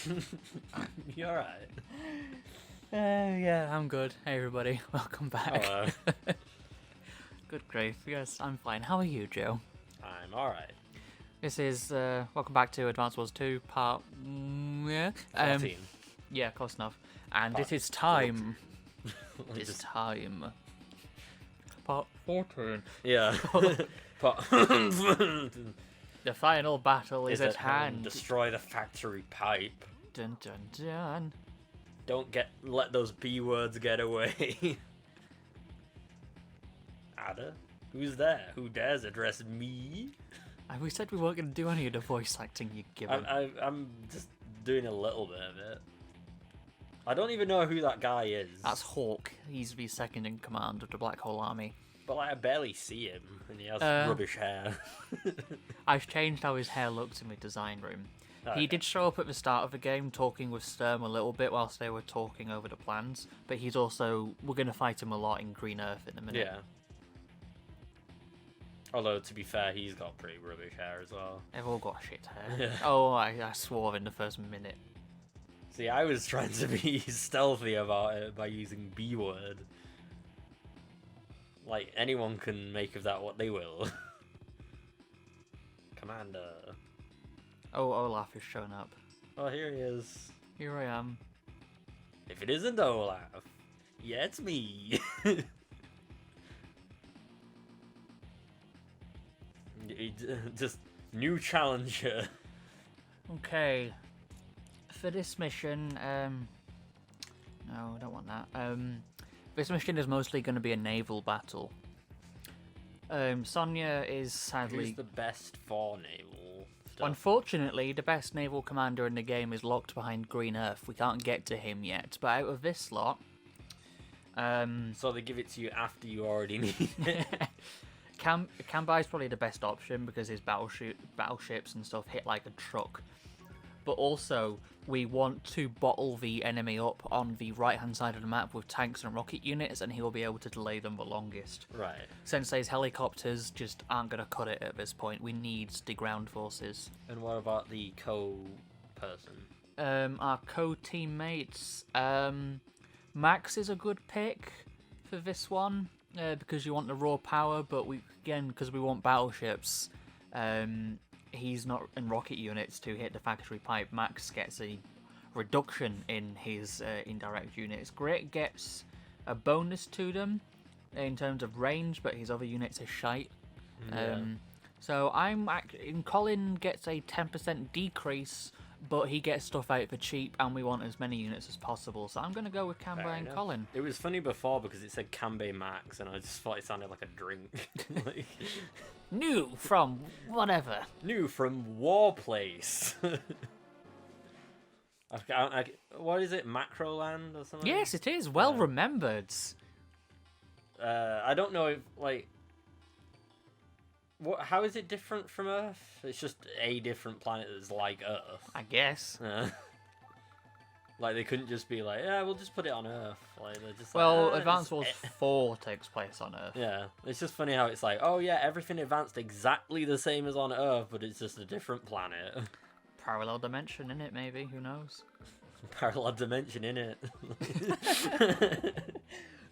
You alright? Yeah, I'm good. Hey, everybody. Welcome back. Hello. Good grief. Yes, I'm fine. How are you, Joe? I'm alright. This is, welcome back to Advance Wars 2, part... yeah? 14. Yeah, close enough. And Part it is time. Let me It's just- time. Part 14. Yeah. But The final battle is at hand. hand. Destroy the factory pipe. Dun dun dun. Don't let those B words get away. Ada? Who's there? Who dares address me? We said we weren't going to do any of the voice acting you given. I'm just doing a little bit of it. I don't even know who that guy is. That's Hawk. He's the second in command of the Black Hole Army. But like, I barely see him, and he has rubbish hair. I've changed how his hair looks in my design room. Okay. He did show up at the start of the game talking with Sturm a little bit whilst they were talking over the plans, but he's also... we're going to fight him a lot in Green Earth in a minute. Yeah. Although, to be fair, he's got pretty rubbish hair as well. They've all got shit hair. Yeah. Oh, I swore in the first minute. See, I was trying to be stealthy about it by using B word. Like, anyone can make of that what they will. Commander. Oh, Olaf is showing up. Oh, here he is. Here I am. If it isn't Olaf, yeah, it's me. Just new challenger. Okay. For this mission, no, I don't want that. This mission is mostly going to be a naval battle. Sonya is sadly... Who's the best for naval stuff? Unfortunately, the best naval commander in the game is locked behind Green Earth. We can't get to him yet. But out of this lot... So they give it to you after you already need it. Kambai is probably the best option because his battleships and stuff hit like a truck. But also, we want to bottle the enemy up on the right-hand side of the map with tanks and rocket units, and he will be able to delay them the longest. Right. Sensei's helicopters just aren't going to cut it at this point. We need the ground forces. And what about the co-person? Our co-teammates, Max is a good pick for this one because you want the raw power, but because we want battleships, he's not in rocket units to hit the factory pipe. Max gets a reduction in his indirect units. Grit gets a bonus to them in terms of range, but his other units are shite. Yeah. So Colin gets a 10% decrease, but he gets stuff out for cheap, and we want as many units as possible. So I'm going to go with Fair Cambrai and enough. Colin. It was funny before because it said Kanbei Max, and I just thought it sounded like a drink. Like, New from whatever. new from Warplace. What is it, Macroland or something? Yes, it is. Well remembered. I don't know if, like... How is it different from Earth? It's just a different planet that's like Earth. I guess. Like, they couldn't just be like, yeah, we'll just put it on Earth. Like, they're just Well, like, Advance Wars 4 takes place on Earth. Yeah, it's just funny how it's like, oh yeah, everything advanced exactly the same as on Earth, but it's just a different planet. Parallel dimension in it, maybe. Who knows? Parallel dimension, innit?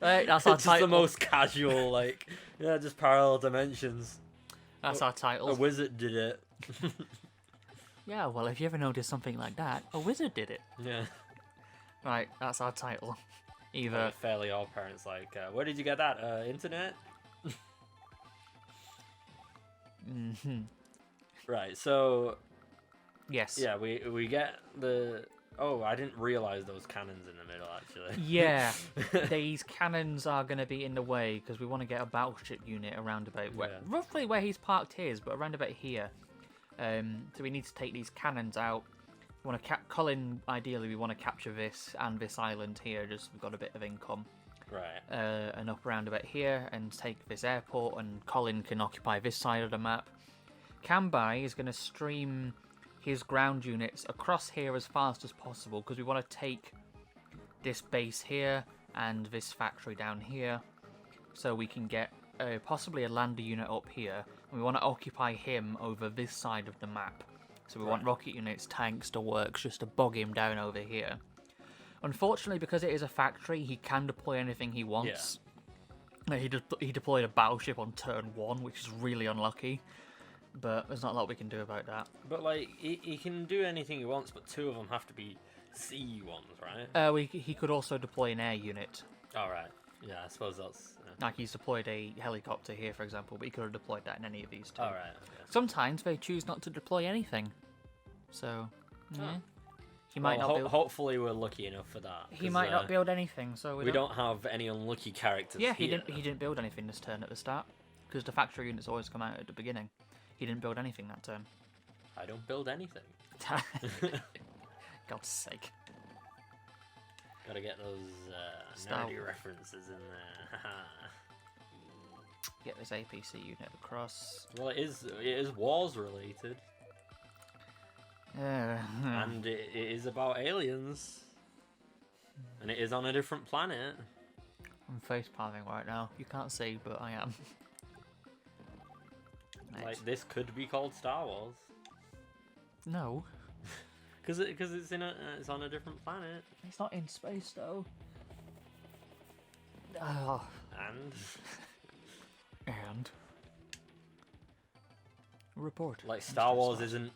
Right, that's our Just title. the most casual, like, yeah, just parallel dimensions. That's our A title. wizard did it. Yeah, well, if you ever noticed something like that, a wizard did it. Yeah. Right, that's our title. Either... Like, fairly old parents like, where did you get that? Internet? Mhm. Right, so... Yes. Yeah, we get the... Oh, I didn't realise those cannons in the middle, actually. Yeah, these cannons are going to be in the way because we want to get a battleship unit around about roughly where he's parked his, but around about here. So we need to take these cannons out. We want to Colin, ideally, we want to capture this and this island here. Just we've got a bit of income. Right. And up around about here and take this airport, and Colin can occupy this side of the map. Kambai is going to stream his ground units across here as fast as possible because we want to take this base here and this factory down here so we can get possibly a lander unit up here, and we want to occupy him over this side of the map So we want rocket units, tanks to work, just to bog him down over here. Unfortunately, because it is a factory, he can deploy anything he wants. Yeah. He deployed a battleship on turn 1, which is really unlucky. But there's not a lot we can do about that. But, like, he can do anything he wants, but 2 of them have to be sea ones, right? He could also deploy an air unit. Alright. Yeah, I suppose that's... Like, he's deployed a helicopter here, for example, but he could have deployed that in any of these 2. Alright. Okay. Sometimes they choose not to deploy anything. So, yeah. He might not build... Hopefully we're lucky enough for that. He might not build anything, so we don't have any unlucky characters. Yeah, here. he didn't build anything this turn at the start, because the factory units always come out at the beginning. He didn't build anything that turn. I don't build anything. God's sake. Gotta get those nerdy references in there. Get this APC unit across. Well, it is wars related. And it is about aliens. And it is on a different planet. I'm face palming right now. You can't see, but I am. Like, this could be called Star Wars. No. Because it's on a different planet. It's not in space though. Oh. And report. Like, Star Wars isn't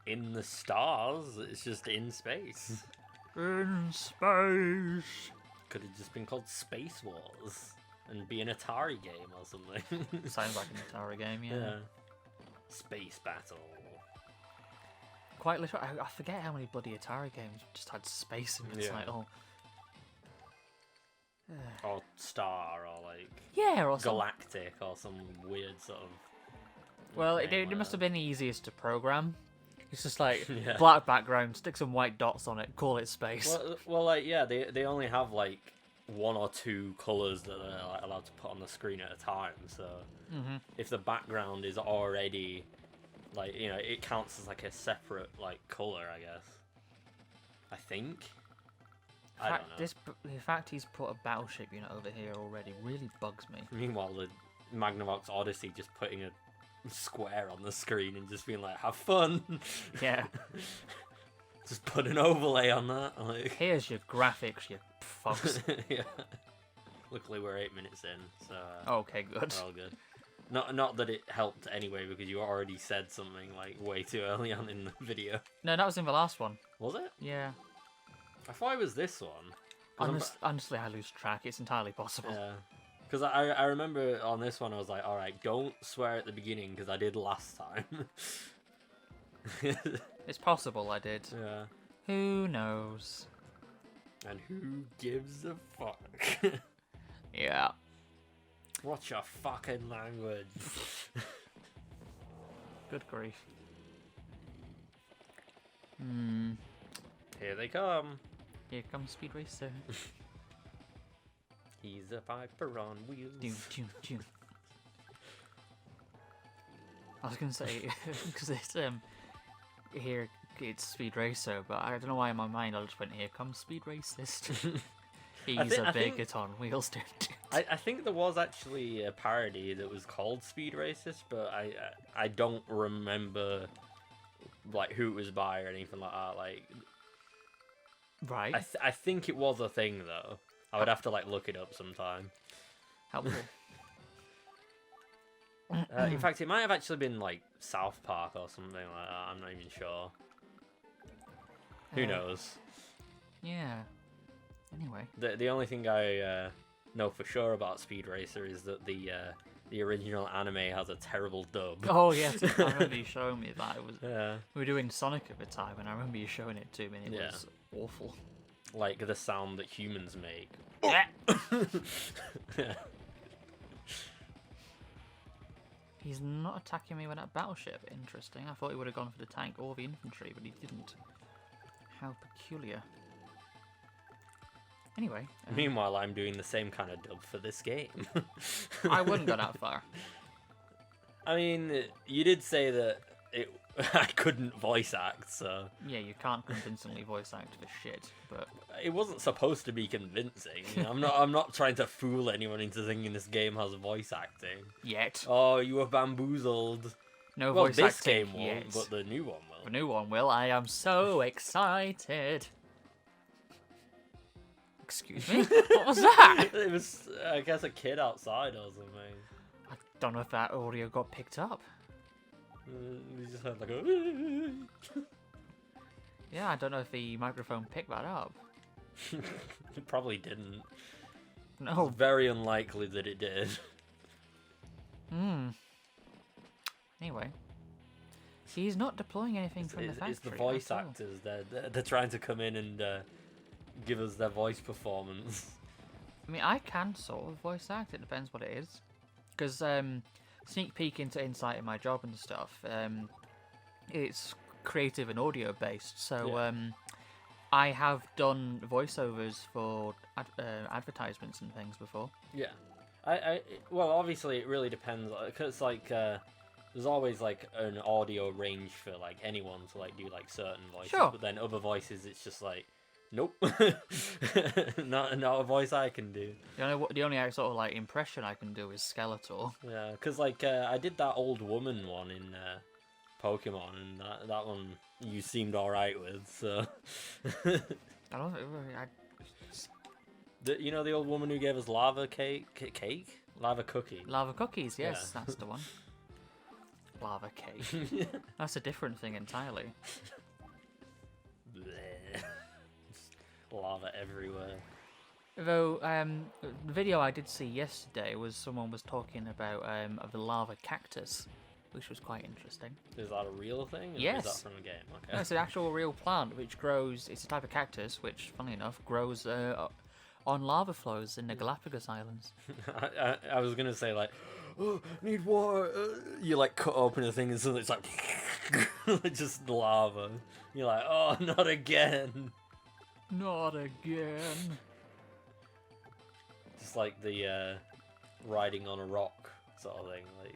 in the stars, it's just in space. In space. Could have just been called Space Wars and be an Atari game or something. Sounds like an Atari game, yeah. Space battle. Quite literally, I forget how many bloody Atari games just had space in the title. Or Star, or like... Yeah, or Galactic, or some weird sort of... Well, it must have been the easiest to program. It's just like, black background, stick some white dots on it, call it space. Well, like, yeah, they only have, like, 1 or 2 colours that they're like, allowed to put on the screen at a time, so... If the background is already... Like, you know, it counts as, like, a separate, like, colour, I guess. I think? I don't know. The fact he's put a battleship unit over here already really bugs me. Meanwhile, the Magnavox Odyssey just putting a square on the screen and just being like, have fun! Yeah. Just put an overlay on that. Like... Here's your graphics, you fucks. Yeah. Luckily, we're 8 minutes in, so... okay, good. We're all good. Not that it helped anyway, because you already said something, like, way too early on in the video. No, that was in the last one. Was it? Yeah. I thought it was this one. Honestly, I lose track. It's entirely possible. Yeah. Because I remember on this one, I was like, alright, don't swear at the beginning, because I did last time. It's possible I did. Yeah. Who knows? And who gives a fuck? Yeah. What's your fucking language? Good grief. Here they come. Here comes Speed Racer. He's a Viper on wheels. I was gonna say because it's here it's Speed Racer, but I don't know why in my mind I just went, here comes Speed Racist. He's a bigot on wheels, dude. I think there was actually a parody that was called Speed Racist, but I don't remember like who it was by or anything like that. Like, right. I think it was a thing though. I would have to like look it up sometime. Helpful. In fact, it might have actually been like South Park or something like that. I'm not even sure. Who knows? Yeah. Anyway. The only thing I know for sure about Speed Racer is that the original anime has a terrible dub. Oh yes, I remember you showing me that. It was yeah. We were doing Sonic at the time, and I remember you showing it to me. And it was awful. Like the sound that humans make. Yeah. He's not attacking me with that battleship. Interesting. I thought he would have gone for the tank or the infantry, but he didn't. How peculiar. Anyway. Meanwhile, I'm doing the same kind of dub for this game. I wouldn't go that far. I mean, you did say that I couldn't voice act, so... Yeah, you can't convincingly voice act for shit, but... It wasn't supposed to be convincing. I'm not trying to fool anyone into thinking this game has voice acting. Yet. Oh, you were bamboozled. No Well, voice this acting game won't, yet. but the new one will. The new one will. I am so excited. Excuse me? What was that? It was, I guess, a kid outside or something. I don't know if that audio got picked up. We just heard like a... Yeah, I don't know if the microphone picked that up. It probably didn't. No. It's very unlikely that it did. Anyway. He's not deploying anything from the factory. It's the voice actors. They're trying to come in and give us their voice performance. I mean, I can sort of voice act. It depends what it is. Because sneak peek into insight in my job and stuff, it's creative and audio based. So I have done voiceovers for advertisements and things before. Yeah. Well, obviously it really depends. Cause like there's always like an audio range for like anyone to like do like certain voices. Sure. But then other voices, it's just like, nope, not a voice I can do. The only sort of like impression I can do is Skeletor. Yeah, because like I did that old woman one in Pokemon, and that one you seemed alright with. So I don't. you know the old woman who gave us lava lava cookie. Lava cookies, yes, Yeah. that's the one. Lava cake. That's a different thing entirely. Bleh. Lava everywhere. Though the video I did see yesterday was someone was talking about the lava cactus, which was quite interesting. Is that a real thing? Or Yes. Is that from a game? Okay. No, it's an actual real plant which grows. It's a type of cactus which, funnily enough, grows on lava flows in the Galapagos Islands. I was gonna say like, oh, need water. You like cut open a thing and suddenly it's like just lava. You're like, oh, not again. Not again. Just like the riding on a rock sort of thing, like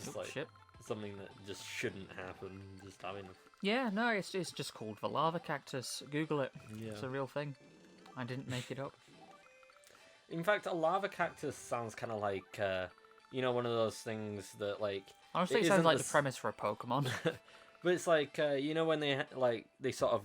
just like Shit. something that just shouldn't happen. Just having. Yeah, no, it's just called the lava cactus. Google it. Yeah. It's a real thing. I didn't make it up. In fact, a lava cactus sounds kind of like one of those things that like. Honestly, it sounds like the premise for a Pokemon. But it's like when they sort of.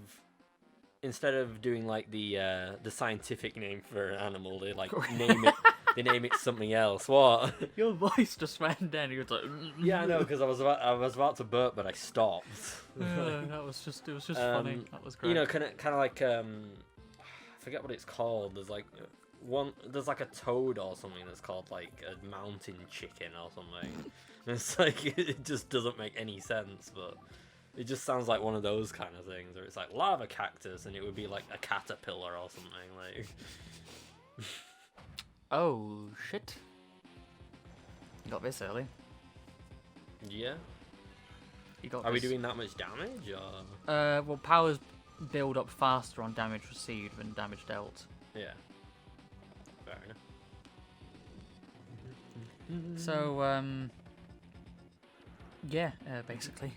Instead of doing like the scientific name for an animal, they like name it. They name it something else. What? Your voice just went down. You were like, yeah, I know, because I was about to burp, but I stopped. It was just funny. That was great. You know, kind of like I forget what it's called. There's like there's like a toad or something that's called like a mountain chicken or something. And it's like it just doesn't make any sense, but. It just sounds like one of those kind of things, where it's like lava cactus, and it would be like a caterpillar or something. Like, oh shit! You got this early. yeah. You got. Are we doing that much damage, or? Well, powers build up faster on damage received than damage dealt. Yeah. Fair enough. So, yeah, basically.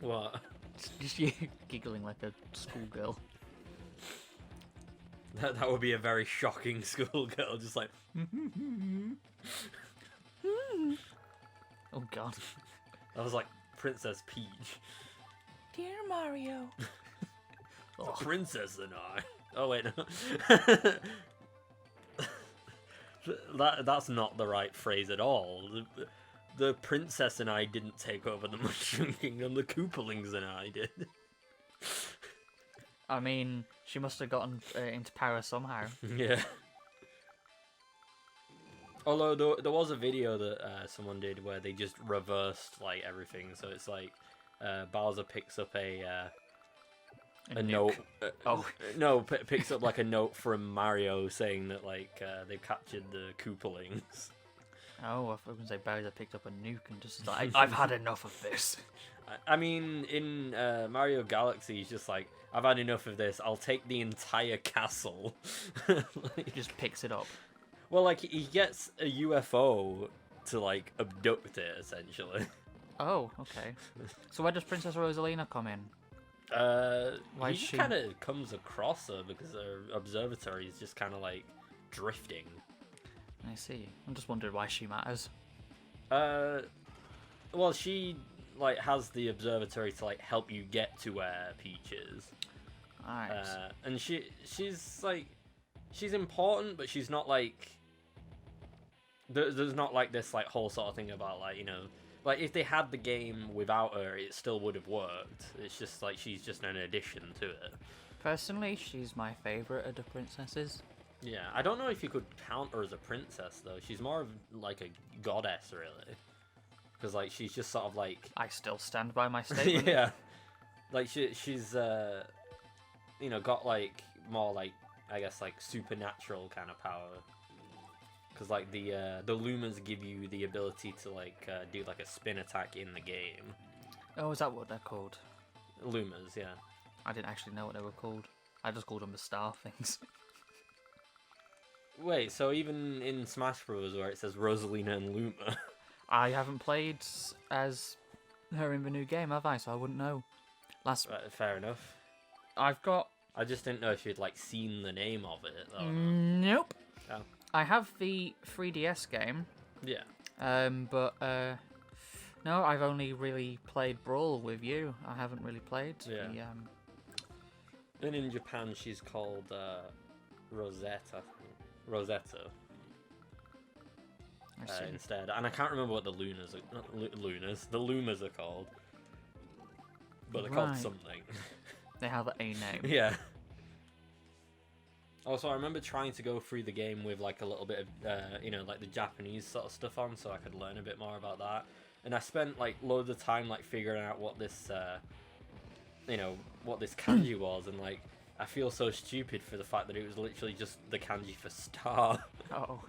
What? Just you giggling like a schoolgirl. That would be a very shocking schoolgirl, just like. Oh god. That was like Princess Peach. Dear Mario. The princess and I. Oh wait, no. That's not the right phrase at all. The princess and I didn't take over the Mushroom Kingdom. The Koopalings and I did. I mean, she must have gotten into power somehow. Yeah. Although there was a video that someone did where they just reversed like everything. So it's like Bowser picks up a note. No, picks up like a note from Mario saying that like they've captured the Koopalings. Oh, I was going to say Bowser picked up a nuke and just like, I've had enough of this. I mean, in Mario Galaxy, he's just like, I've had enough of this. I'll take the entire castle. He just picks it up. Well, like, he gets a UFO to, like, abduct it, essentially. Oh, okay. So where does Princess Rosalina come in? Why he kind of comes across her because her observatory is just kind of, like, drifting. I see. I'm just wondering why she matters. Well, she like has the observatory to like help you get to where Peach is. Alright. And she's like she's important, but she's not like there's not like this like whole sort of thing about like, you know, like if they had the game without her, it still would have worked. It's just like she's just an addition to it. Personally, she's my favourite of the princesses. Yeah, I don't know if you could count her as a princess though. She's more of like a goddess, really, because like she's just sort of like I still stand by my statement. yeah, like she's you know, got like more like I guess like supernatural kind of power. Because like the Lumas give you the ability to like do like a spin attack in the game. Oh, is that what they're called? Lumas, yeah. I didn't actually know what they were called. I just called them the star things. Wait, so even in Smash Bros. Where it says Rosalina and Luma. I haven't played as her in the new game, have I? So I wouldn't know. Fair enough. I've got... I just didn't know if you'd like seen the name of it. Though. Nope. Oh. I have the 3DS game. Yeah. But no, I've only really played Brawl with you. I haven't really played Yeah. And in Japan, she's called Rosetta. Instead, and I can't remember what the Lunas the Lumas are called, but they're called something. They have a name. Yeah. Also, I remember trying to go through the game with like a little bit of, you know, like the Japanese sort of stuff on, so I could learn a bit more about that. And I spent like loads of time like figuring out what this, you know, what this kanji was, and like I feel so stupid for the fact that it was literally just the kanji for star. Oh.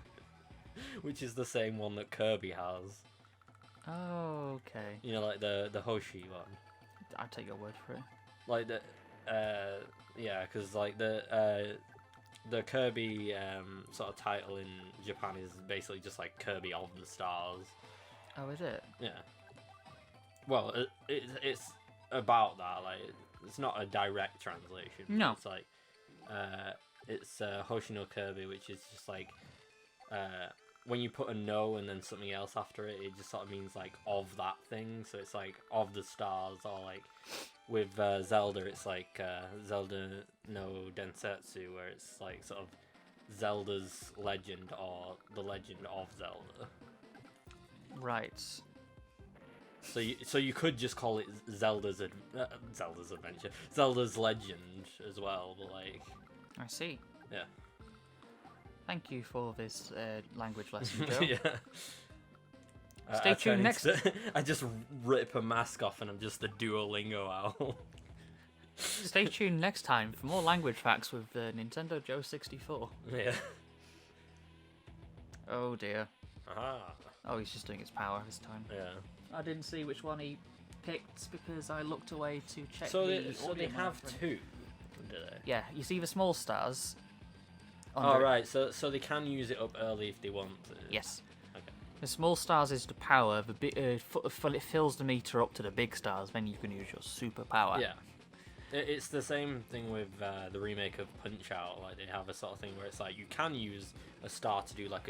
Which is the same one that Kirby has. Oh, okay. You know, like the Hoshi one. I'll take your word for it. Like the, yeah, because like the Kirby sort of title in Japan is basically just like Kirby of the Stars. Oh, is it? Yeah. Well, it's about that. Like, it's not a direct translation. No. It's like, it's Hoshi no Kirby, which is just like, when you put a no and then something else after it, it just sort of means like of that thing. So it's like of the stars, or like with Zelda, it's like Zelda no Densetsu, where it's like sort of Zelda's legend or the legend of Zelda. Right. So you could just call it Zelda's Adventure, Zelda's Legend as well, but like. I see. Yeah. Thank you for this language lesson, Joe. Yeah. Stay tuned next. I just rip a mask off and I'm just the Duolingo owl. Stay tuned next time for more language facts with Nintendo Joe 64. Yeah. Oh dear. Aha. Oh, he's just doing his power this time. Yeah. I didn't see which one he picked because I looked away to check So the they audio have monitor. two, do they? Yeah, you see the small stars. Oh right, so they can use it up early if they want to. Yes. Okay. The small stars is the power. The it fills the meter up to the big stars. Then you can use your super power. Yeah. It's the same thing with the remake of Punch Out. Like, they have a sort of thing where it's like you can use a star to do like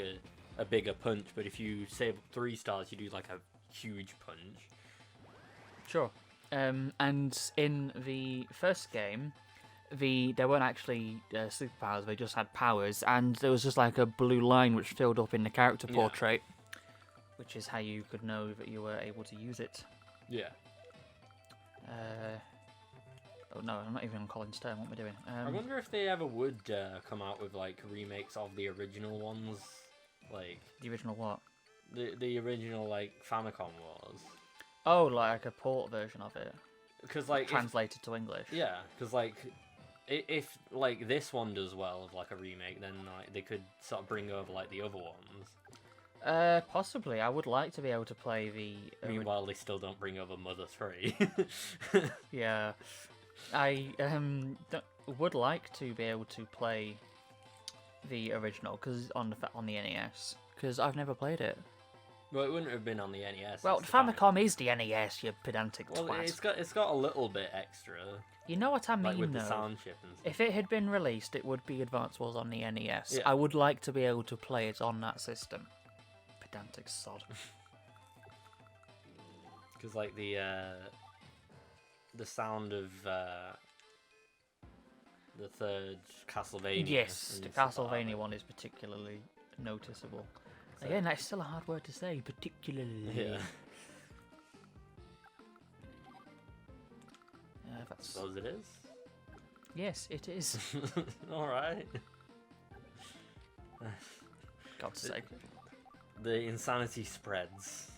a bigger punch, but if you save 3 stars, you do like a huge punch. Sure. And in the first game, there weren't actually superpowers. They just had powers, and there was just like a blue line which filled up in the character portrait, which is how you could know that you were able to use it. Yeah. Oh no, I'm not even on Colin's turn. What am I doing? I wonder if they ever would come out with like remakes of the original ones, like The original what? the original like Famicom Wars. Oh, like a port version of it. Because like translated to English. Yeah, because like if like this one does well of like a remake, then like they could sort of bring over like the other ones. Possibly. I would like to be able to play the. Meanwhile, they still don't bring over Mother 3. Yeah, I would like to be able to play the original because on the NES, because I've never played it. Well, it wouldn't have been on the NES. Well, the Famicom is the NES, you pedantic well, twat. it's got a little bit extra. You know what I mean, like with though? the sound chip and stuff. If it had been released, it would be Advance Wars on the NES. Yeah. I would like to be able to play it on that system. Pedantic sod. Because like the sound of the third Castlevania. Yes, the and stuff like Castlevania that. one is particularly noticeable. So- Again, that's still a hard word to say, particularly. Yeah. That's... Suppose it is. Yes, it is. All right. God's sake. The insanity spreads.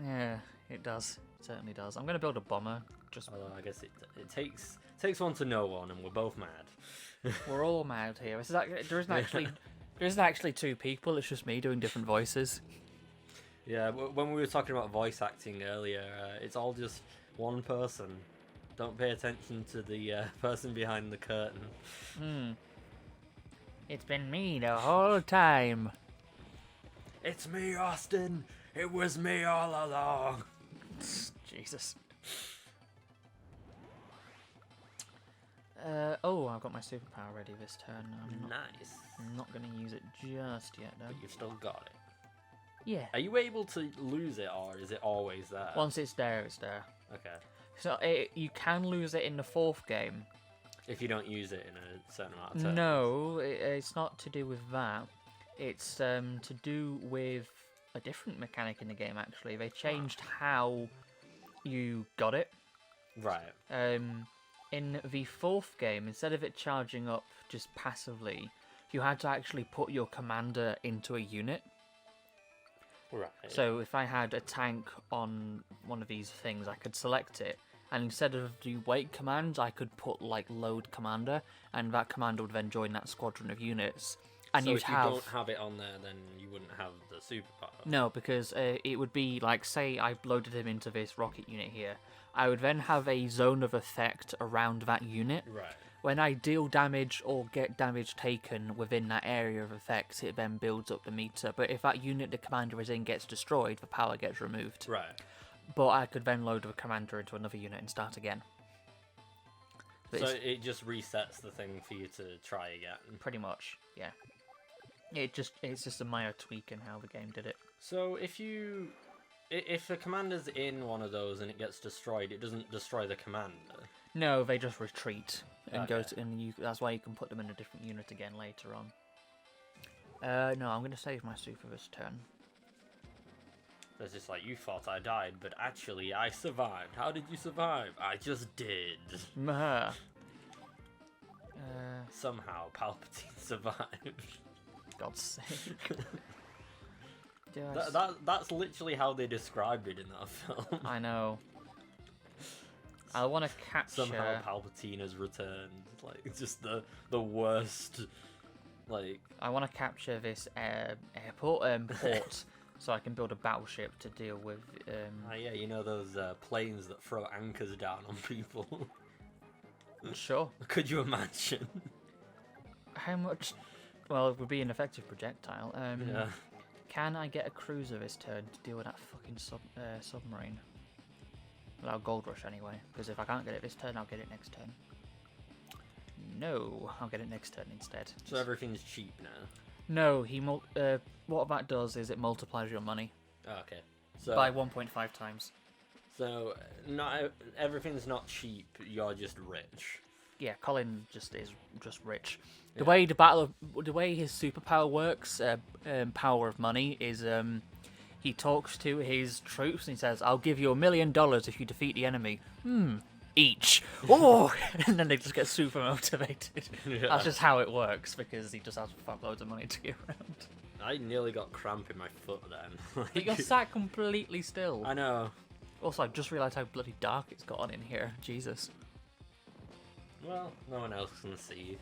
Yeah, it does. It certainly does. I'm going to build a bomber. Just Although I guess it takes one to know one, and we're both mad. We're all mad here. There isn't actually two people. It's just me doing different voices. Yeah, when we were talking about voice acting earlier, it's all just one person. Don't pay attention to the person behind the curtain. It's been me the whole time. It's me, Austin. It was me all along. Jesus. I've got my superpower ready this turn. Nice. I'm not going to use it just yet, though. But you've still got it. Yeah. Are you able to lose it, or is it always there? Once it's there, it's there. Okay. So you can lose it in the fourth game. If you don't use it in a certain amount of turns. No, it's not to do with that. It's to do with a different mechanic in the game, actually. They changed how you got it. Right. In the fourth game, instead of it charging up just passively, you had to actually put your commander into a unit. Right. So if I had a tank on one of these things, I could select it, and instead of the wait command, I could put like load commander, and that commander would then join that squadron of units. And so you'd if you don't have it on there, then you wouldn't have the superpower. No, because it would be like, say I loaded him into this rocket unit here. I would then have a zone of effect around that unit. Right. When I deal damage or get damage taken within that area of effects, it then builds up the meter. But if that unit the commander is in gets destroyed, the power gets removed. Right. But I could then load the commander into another unit and start again. But So it just resets the thing for you to try again. pretty much, yeah. It's just a minor tweak in how the game did it. So if a commander's in one of those and it gets destroyed, it doesn't destroy the commander. No, they just retreat and go Okay. to, and that's why you can put them in a different unit again later on. No, I'm going to save my super this turn. It's just like, you thought I died, but actually I survived. How did you survive? I just did. Meh. Somehow Palpatine survived. God's sake. Just- That's literally how they described it in that film. I know. I want to capture. Somehow Palpatine has returned. Like, it's just the worst. Like, I want to capture this port, so I can build a battleship to deal with. yeah, you know those planes that throw anchors down on people. Sure. Could you imagine? How much? Well, it would be an effective projectile. Yeah. Can I get a cruiser this turn to deal with that fucking submarine? Without Gold Rush anyway, because if I can't get it this turn, I'll get it next turn. No, I'll get it next turn instead. So everything's cheap now. No, what that does is it multiplies your money Oh, okay. So by 1.5 times. So not everything's not cheap. You're just rich. Yeah, Colin is just rich. The way the way his superpower works, power of money, is he talks to his troops and he says, "I'll give you $1 million if you defeat the enemy." Each. Oh, and then they just get super motivated. Yeah. That's just how it works because he just has fuckloads of money to give around. I nearly got cramp in my foot then. But you're sat completely still. I know. Also, I just realised how bloody dark it's gotten in here. Jesus. Well, no one else can see you.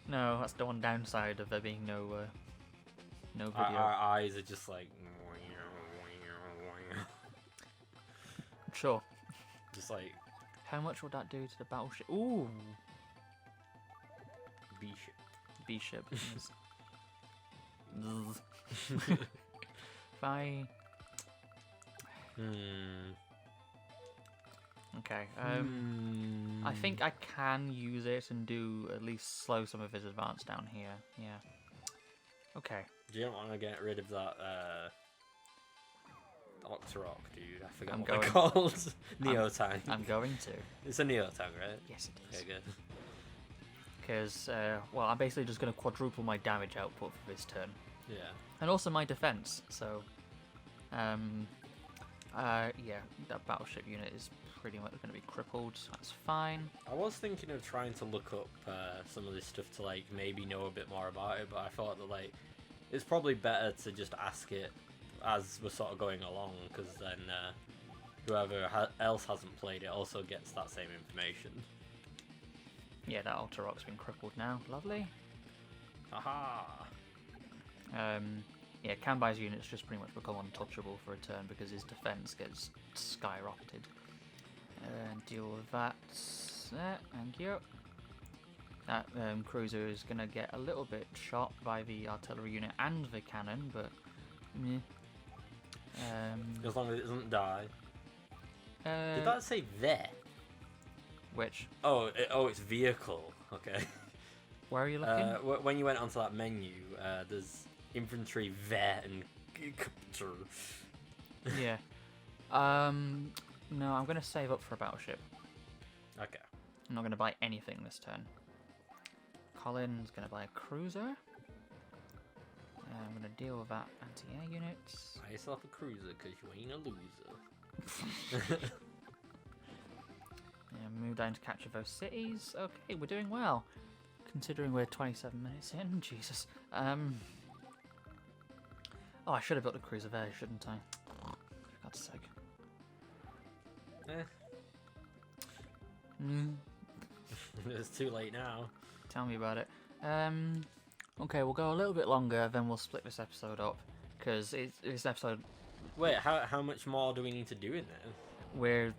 No, that's the one downside of there being no video. Our eyes are just like. Sure. Just like How much would that do to the battleship? Ooh, B-ship. B-ship. If I... Okay, I think I can use it and do at least slow some of his advance down here. Yeah. Okay. Do you want to get rid of that Octorok, dude. I forgot I'm what they're going- called. Neotang. I'm going to. It's a Neotang, right? Yes, it is. Okay, good. Because, well, I'm basically just going to quadruple my damage output for this turn. Yeah. And also my defense, so... yeah, that battleship unit is pretty much going to be crippled, so that's fine. I was thinking of trying to look up some of this stuff to, like, maybe know a bit more about it, but I thought that, like, it's probably better to just ask it as we're sort of going along, because then whoever else hasn't played it also gets that same information. Yeah, that Octorok's been crippled now. Lovely. Haha! Yeah, Kanbai's units just pretty much become untouchable for a turn because his defense gets skyrocketed. Deal with that. Thank you. That cruiser is going to get a little bit shot by the artillery unit and the cannon, but... meh. As long as it doesn't die. Did Uh, that say there? which? Oh, it's vehicle. Okay. Where are you looking? When you went onto that menu, there's infantry, vet, and capture. Yeah. No, I'm going to save up for a battleship. Okay. I'm not going to buy anything this turn. Colin's going to buy a cruiser. I'm going to deal with that anti-air units. Buy yourself a cruiser because you ain't a loser. Yeah, move down to capture those cities. Okay, we're doing well. Considering we're 27 minutes in. Jesus. Oh, I should have built a cruiser there, shouldn't I? For God's sake. It's too late now. Tell me about it. Okay, we'll go a little bit longer, then we'll split this episode up. Because this episode... Wait, how much more do we need to do in there? We're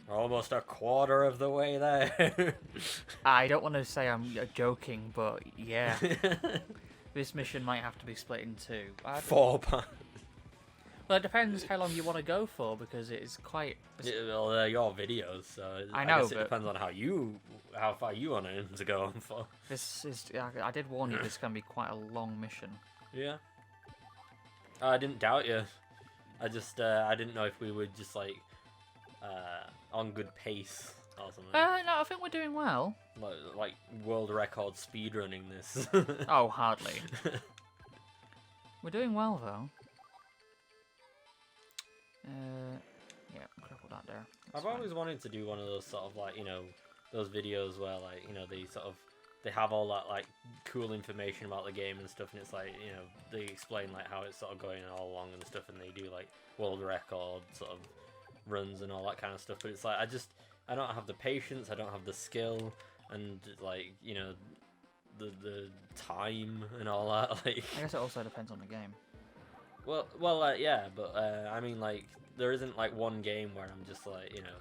Almost a quarter of the way there. I don't want to say I'm joking, but yeah. This mission might have to be split in two. 4 parts. Well, it depends how long you want to go for, because it is quite... Well, they're your videos, so I know, guess it but- depends on how far you want it to go on for. This is... I did warn you, this can be quite a long mission. Yeah. I didn't doubt you. I just, I didn't know if we would just, like, on good pace or something. No, I think we're doing well. Like world record speedrunning this. Oh, hardly. We're doing well, though. Yeah, cripple that there. That's I've fine. always wanted to do one of those sort of, like, you know, those videos where, like, you know, they have all that, like, cool information about the game and stuff, and it's like, you know, they explain, like, how it's sort of going all along and stuff, and they do, like, world record sort of runs and all that kind of stuff, but it's like, I don't have the patience, I don't have the skill, and, like, you know, the time and all that, like... I guess it also depends on the game. Well, yeah, but, I mean, like, there isn't, like, one game where I'm just, like, you know,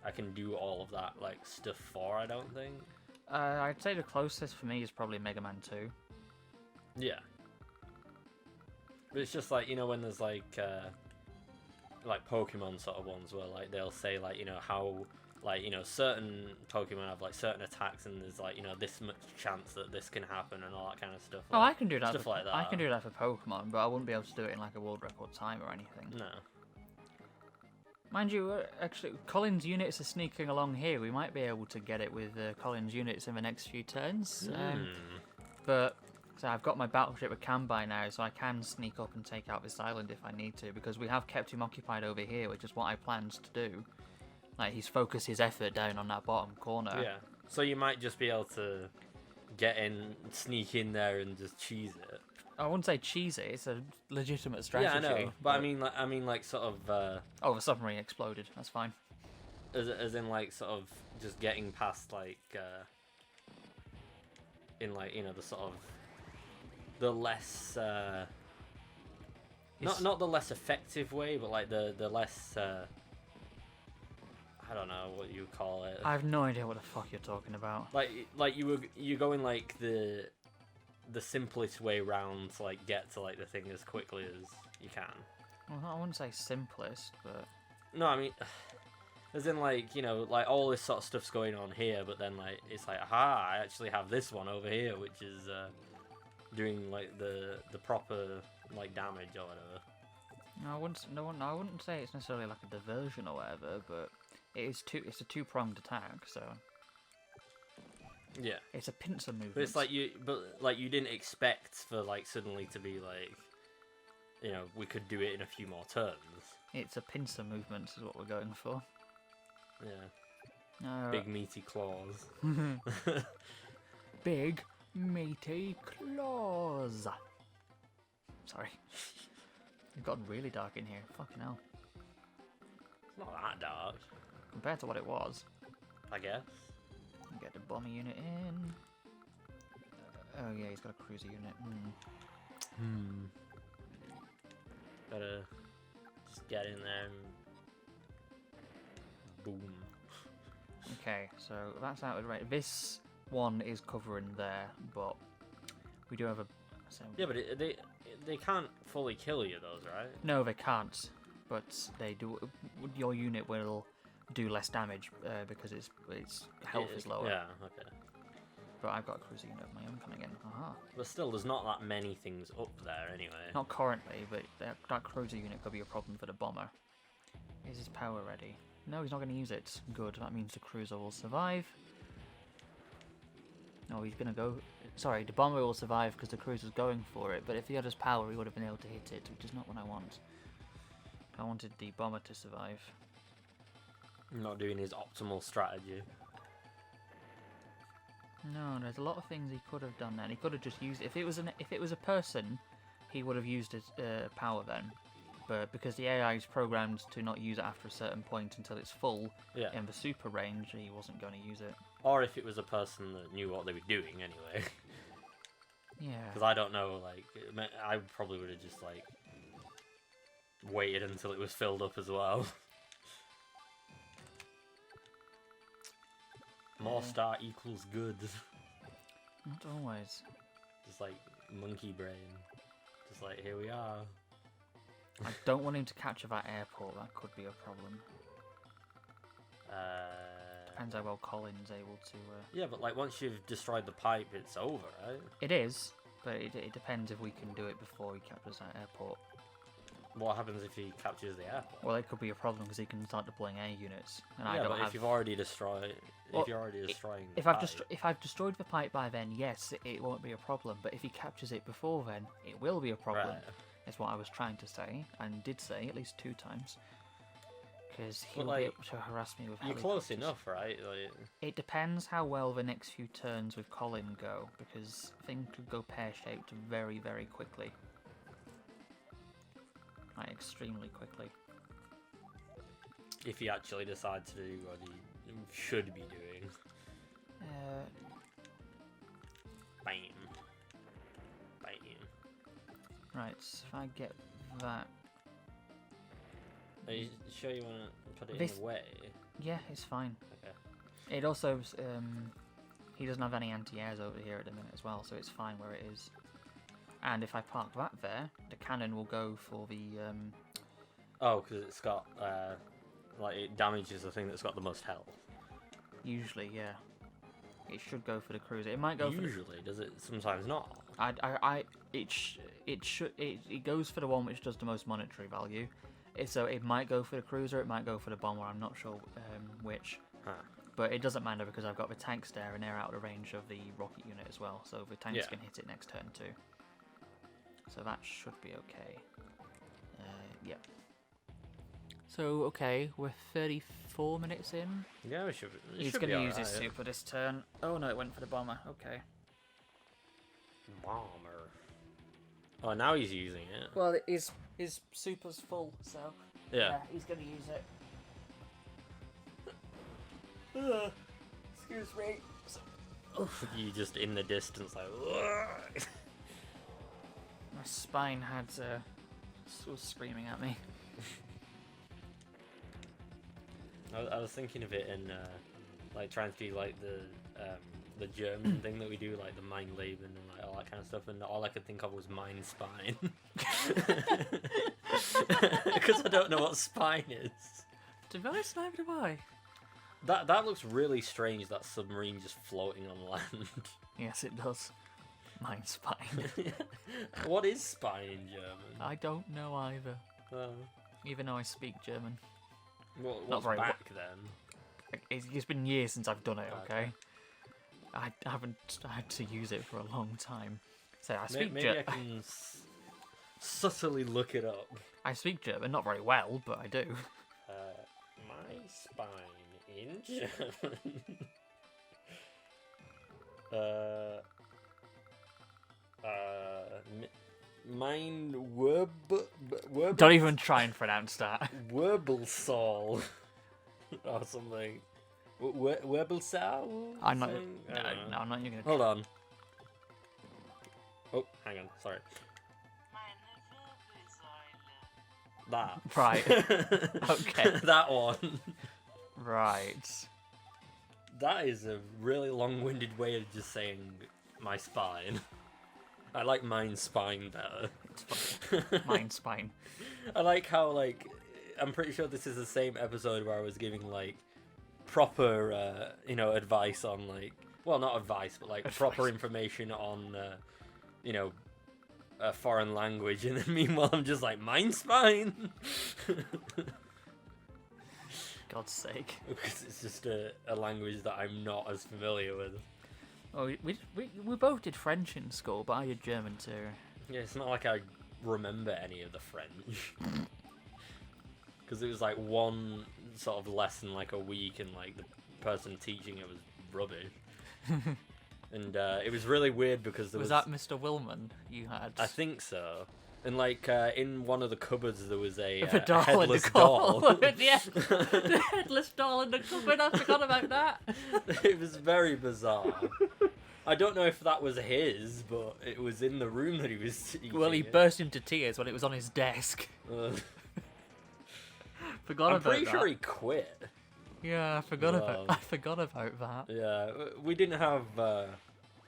I can do all of that, like, stuff for, I don't think. I'd say the closest for me is probably Mega Man 2. Yeah. But it's just, like, you know, when there's, like Pokemon sort of ones where, like, they'll say, like, you know, how, like, you know, certain Pokemon have, like, certain attacks and there's, like, you know, this much chance that this can happen and all that kind of stuff. Oh, like, I can do that. Stuff like that. I can do that for Pokemon, but I wouldn't be able to do it in, like, a world record time or anything. No. Mind you, actually, Colin's units are sneaking along here. We might be able to get it with Colin's units in the next few turns. But so I've got my battleship with Kanbai now, so I can sneak up and take out this island if I need to, because we have kept him occupied over here, which is what I planned to do. Like, he's focused his effort down on that bottom corner. Yeah. So you might just be able to get in, sneak in there and just cheese it. I wouldn't say cheesy. It's a legitimate strategy. Yeah, I know. But I mean, like, sort of. Oh, the submarine exploded. That's fine. As in, like, sort of just getting past, like, in, like, you know, the sort of the less not the less effective way, but like the less I don't know what you call it. I have no idea what the fuck you're talking about. Like you're going like the simplest way round to like get to like the thing as quickly as you can. Well, I wouldn't say simplest, but no, I mean, as in like, you know, like all this sort of stuff's going on here, but then like it's like, aha, I actually have this one over here, which is doing like the proper like damage or whatever. No, I wouldn't say it's necessarily like a diversion or whatever, but it's a two-pronged attack, so Yeah. it's a pincer movement. But it's like you didn't expect for like suddenly to be like, you know, we could do it in a few more turns. It's a pincer movement is what we're going for. Yeah. Big meaty claws. Big meaty claws. Sorry. It's gotten really dark in here. Fucking hell. It's not that dark. Compared to what it was. I guess. Get the bomber unit in. Oh yeah, he's got a cruiser unit. Gotta just get in there and boom. Okay, so that's out of the range. This one is covering there, but we do have a... Yeah, but they can't fully kill you, those, right? No, they can't. But they do. Your unit will do less damage because its health is lower. Yeah, okay. But I've got a cruiser unit of my own coming in. Aha. But still, there's not that many things up there anyway. Not currently, but that cruiser unit could be a problem for the bomber. Is his power ready? No, he's not going to use it. Good, that means the cruiser will survive. No, he's going to go... Sorry, the bomber will survive because the cruiser's going for it, but if he had his power, he would have been able to hit it, which is not what I want. I wanted the bomber to survive. Not doing his optimal strategy. No, there's a lot of things he could have done then. He could have just used... If it was a person, he would have used his power then. But because the AI is programmed to not use it after a certain point until it's full, in the super range, he wasn't going to use it. Or if it was a person that knew what they were doing anyway. Yeah. Because I don't know, like, I probably would have just, like, waited until it was filled up as well. More star equals good. Not always. Just like monkey brain. Just like, here we are. I don't want him to capture that airport. That could be a problem. Depends how well Colin's able to... Yeah, but like once you've destroyed the pipe, it's over, right? It is, but it depends if we can do it before he captures that airport. What happens if he captures the airport? Well, it could be a problem because he can start deploying air units. And yeah, but if you've already destroyed... If you're already destroying the pipe... If I've destroyed the pipe by then, yes, it won't be a problem. But if he captures it before then, it will be a problem. Right. That's what I was trying to say, and did say at least 2 times. Because he'll like, be able to harass me with You're close enough, right? Like... It depends how well the next few turns with Colin go, because things could go pear-shaped very, very quickly. Like, extremely quickly. If he actually decides to do what he should be doing. Bam. Bam. Right, so if I get that... Are you sure you want to put it in the way? Yeah, it's fine. Okay. It also... he doesn't have any anti-airs over here at the minute as well, so it's fine where it is. And if I park that there, the cannon will go for the... Oh, because it's got... like, it damages the thing that's got the most health. Usually, yeah. It should go for the cruiser. It might go Usually, does it sometimes not? It goes for the one which does the most monetary value. So it might go for the cruiser, it might go for the bomber, I'm not sure which. Huh. But it doesn't matter because I've got the tanks there and they're out of the range of the rocket unit as well. So the tanks can hit it next turn too. So that should be okay. Yep. So, okay, we're 34 minutes in. Yeah, we should. He's going to use his super this turn. Oh no, it went for the bomber. Okay. Bomber. Oh, now he's using it. Well, his super's full, so yeah he's going to use it. Excuse me. You just in the distance, like. My spine was screaming at me. I was thinking of it in like trying to do like the German thing that we do, like the Mein Leben and like all that kind of stuff, and all I could think of was Mein Spine. Because I don't know what spine is. To be honest, neither do I. That looks really strange, that submarine just floating on land. Yes, it does. Mein Spine. What is spine in German? I don't know either. Even though I speak German. What's very back then? It's been years since I've done it, okay? Okay. I haven't had to use it for a long time. So I speak Maybe I can subtly look it up. I speak German, not very well, but I do. My spine in German. Mein Don't even try and pronounce that. Wirbelsal or something. Wirbelsal? I'm not. Something? I don't know. No, I'm not even gonna. Hold on. Oh, hang on. Sorry. That. Right. Okay. That one. Right. That is a really long-winded way of just saying my spine. I like mine spine better. Mine spine. I like how, like, I'm pretty sure this is the same episode where I was giving, like, proper, advice on, like, well, not advice, but, like, proper information on, a foreign language, and then meanwhile I'm just like, mine spine! God's sake. Because it's just a language that I'm not as familiar with. Oh, we both did French in school, but I did German too. Yeah, it's not like I remember any of the French. Because it was like one sort of lesson like a week, and like the person teaching it was rubbish. And it was really weird because there was... Was that Mr. Willman you had? I think so. And like in one of the cupboards there was a doll headless in the doll. Yeah, the headless doll in the cupboard. I forgot about that. It was very bizarre. I don't know if that was his, but it was in the room that he was eating. Well, he it. burst into tears when it was on his desk. Forgot I'm about pretty that. sure he quit. Yeah, I forgot about that. Yeah, we didn't have.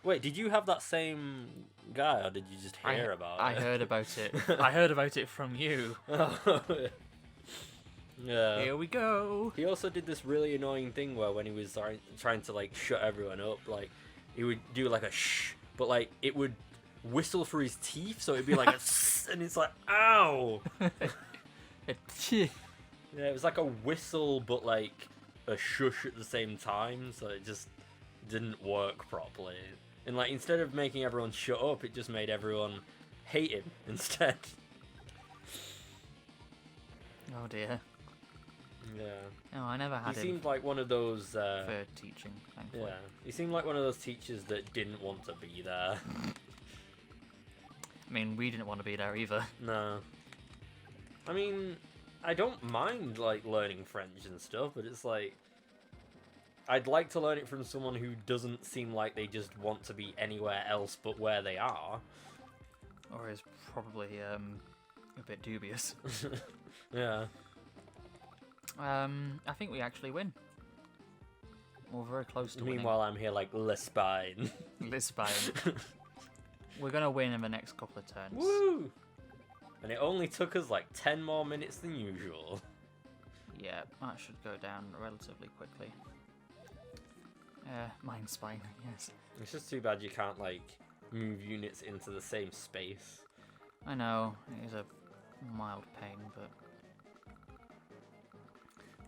Wait, did you have that same guy, or did you just hear about it? I heard about it. I heard about it from you. Yeah. Here we go. He also did this really annoying thing where when he was trying to like shut everyone up, like he would do like a shh, but like it would whistle through his teeth, so it'd be like a sss, and it's like ow. Yeah, it was like a whistle, but like a shush at the same time, so it just didn't work properly. And like instead of making everyone shut up, it just made everyone hate him instead. Oh dear. Yeah. No, I never had He him seemed like one of those. for teaching. Thankfully. Yeah, he seemed like one of those teachers that didn't want to be there. I mean, we didn't want to be there either. No. I mean, I don't mind like learning French and stuff, but it's like I'd like to learn it from someone who doesn't seem like they just want to be anywhere else but where they are. Or is probably a bit dubious. Yeah. I think we actually win. We're very close to Meanwhile, I'm here like Le Spine. Lisbon. We're gonna win in the next couple of turns. Woo! And it only took us like 10 more minutes than usual. Yeah, that should go down relatively quickly. Mine spine, yes. It's just too bad you can't like move units into the same space. I know, it is a mild pain, but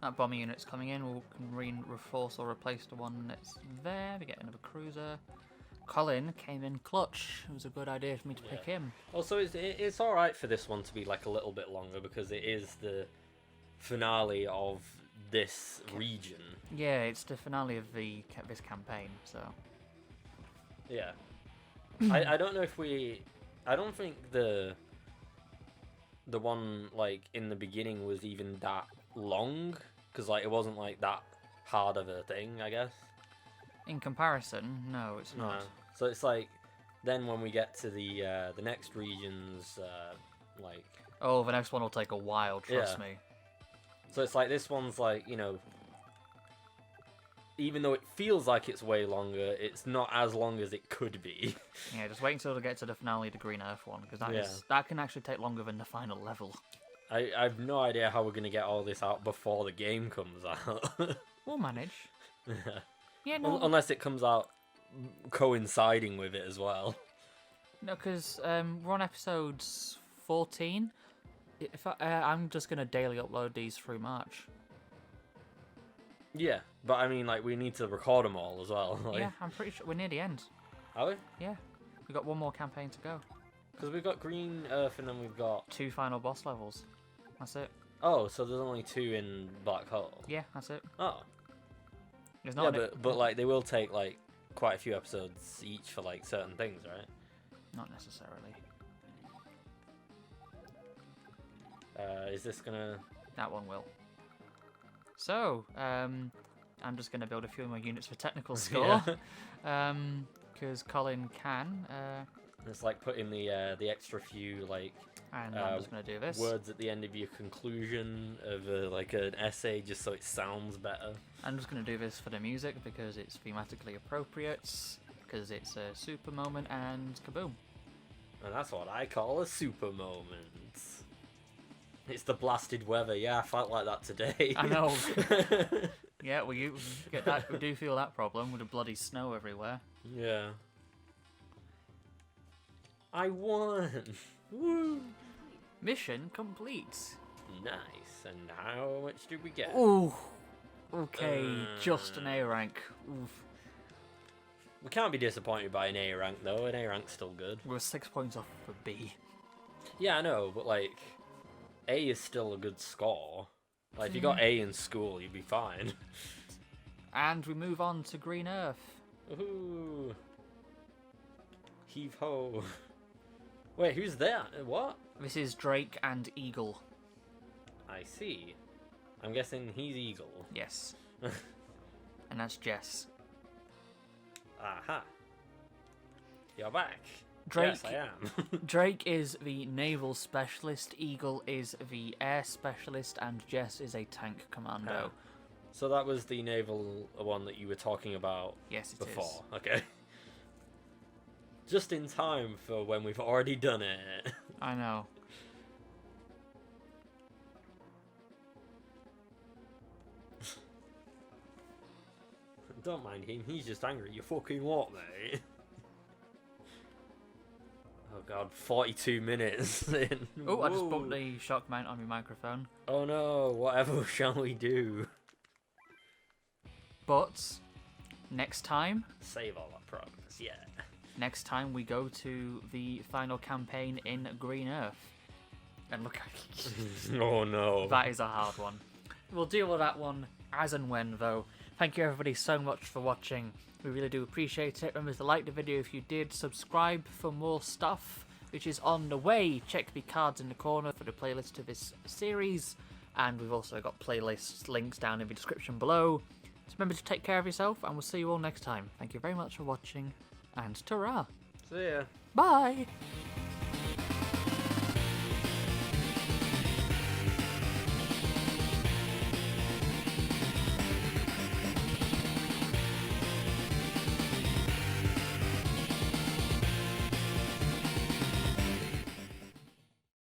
that bomber unit's coming in. We can reinforce or replace the one that's there. We get another cruiser. Colin came in clutch. It was a good idea for me to pick him. Also, it's all right for this one to be like a little bit longer because it is the finale of this region. Yeah, it's the finale of this campaign, so. Yeah. I don't know if I don't think the one like in the beginning was even that long because like it wasn't like that hard of a thing, I guess. In comparison, no, it's not. No. So it's like then when we get to the next regions, like. Oh, the next one will take a while. Trust me. So it's like this one's like, even though it feels like it's way longer, it's not as long as it could be. Yeah, just wait until we get to the finale of the Green Earth one, because that can actually take longer than the final level. I've no idea how we're going to get all this out before the game comes out. We'll manage. Yeah, no. Unless it comes out coinciding with it as well. No, because we're on episodes 14. I'm just gonna daily upload these through March. Yeah, but I mean, like, we need to record them all as well. Like... Yeah, I'm pretty sure we're near the end. Are we? Yeah, we've got one more campaign to go. Because we've got Green Earth and then we've got... 2 final boss levels. That's it. Oh, so there's only 2 in Black Hole? Yeah, that's it. Oh. There's not but like, they will take, like, quite a few episodes each for, like, certain things, right? Not necessarily. Is this gonna... That one will. So, I'm just going to build a few more units for technical score. Because Colin can. It's like putting the extra few, like... And I'm just going to do this. Words at the end of your conclusion of, like, an essay, just so it sounds better. I'm just going to do this for the music, because it's thematically appropriate, because it's a super moment, and kaboom. And that's what I call a super moment. It's the blasted weather. Yeah, I felt like that today. I know. Yeah, we get that. We do feel that problem with the bloody snow everywhere. Yeah. I won. Woo! Mission complete. Nice. And how much did we get? Ooh. Okay, just an A rank. Oof. We can't be disappointed by an A rank though. An A rank's still good. We're 6 points off for B. Yeah, I know, but like, A is still a good score. Like, if you got A in school, you'd be fine. And we move on to Green Earth. Ooh. Heave ho. Wait, who's there? What? This is Drake and Eagle. I see. I'm guessing he's Eagle. Yes. And that's Jess. Aha. You're back. Drake, Yes, I am. Drake is the naval specialist, Eagle is the air specialist, and Jess is a tank commando. So that was the naval one that you were talking about Yes, it before. is. Okay. Just in time for when we've already done it. I know. Don't mind him, he's just angry. You fucking what, mate? Oh god, 42 minutes in. Oh, I just bumped the shock mount on my microphone. Oh no, whatever shall we do? But, next time... Save all our progress, yeah. Next time we go to the final campaign in Green Earth. And look, Oh no. that is a hard one. We'll deal with that one as and when, though. Thank you everybody so much for watching. We really do appreciate it. Remember to like the video if you did. Subscribe for more stuff, which is on the way. Check the cards in the corner for the playlist to this series. And we've also got playlist links down in the description below. So remember to take care of yourself, and we'll see you all next time. Thank you very much for watching, and ta-ra! See ya. Bye!